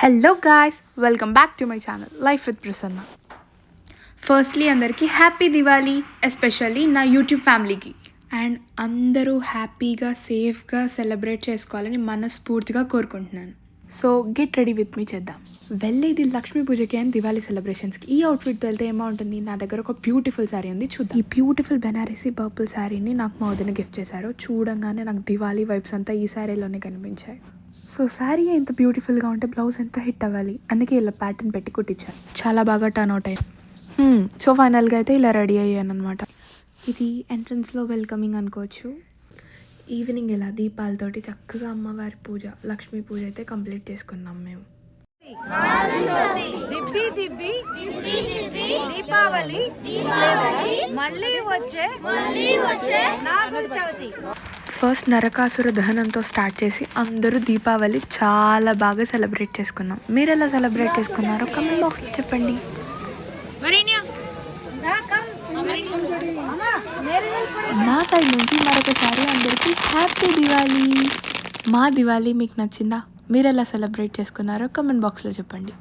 Hello guys, welcome back to my channel life with Prasanna. Firstly అందరికీ happy Diwali, especially నా YouTube ఫ్యామిలీకి. And అందరూ హ్యాపీగా సేఫ్గా సెలబ్రేట్ చేసుకోవాలని మనస్ఫూర్తిగా కోరుకుంటున్నాను. So get ready with me చేద్దాం. వెళ్ళేది లక్ష్మీ పూజకి అండ్ దివాళీ సెలబ్రేషన్స్కి. ఈ అవుట్ఫిట్తో వెళ్తే ఏమవుతుంది? నా దగ్గర ఒక బ్యూటిఫుల్ శారీ ఉంది, చూద్దాం. ఈ బ్యూటిఫుల్ బెనారసీ పర్పుల్ శారీని నాకు మా వదిన గిఫ్ట్ చేశారు. చూడంగానే నాకు దివాళీ వైబ్స్ అంతా ఈ శారీలోనే కనిపించాయి. సో శారీ ఎంత బ్యూటిఫుల్గా ఉంటే బ్లౌజ్ ఎంత హిట్ అవ్వాలి, అందుకే ఇలా ప్యాటర్న్ పెట్టి కుట్టించాను. చాలా బాగా టర్న్ అవుట్ అయ్యింది. సో ఫైనల్గా అయితే ఇలా రెడీ అయ్యాను అనమాట. ఇది ఎంట్రన్స్లో వెల్కమింగ్ అనుకోవచ్చు. ఈవినింగ్ ఇలా దీపాలతోటి చక్కగా అమ్మవారి పూజ, లక్ష్మీ పూజ అయితే కంప్లీట్ చేసుకున్నాం మేము. దీపావళి మళ్ళీ వచ్చే నాగుల చవితి. ఫస్ట్ నరకాసుర దహనంతో స్టార్ట్ చేసి అందరూ దీపావళి చాలా బాగా సెలబ్రేట్ చేసుకున్నాం. మీరు ఎలా సెలబ్రేట్ చేసుకున్నారో కమెంట్ బాక్స్లో చెప్పండి. నా సైడ్ నుంచి మరొకసారి అందరికీ హ్యాపీ దివాళీ. మా దివాళీ మీకు నచ్చిందా? మీరు ఎలా సెలబ్రేట్ చేసుకున్నారో కమెంట్ బాక్స్లో చెప్పండి.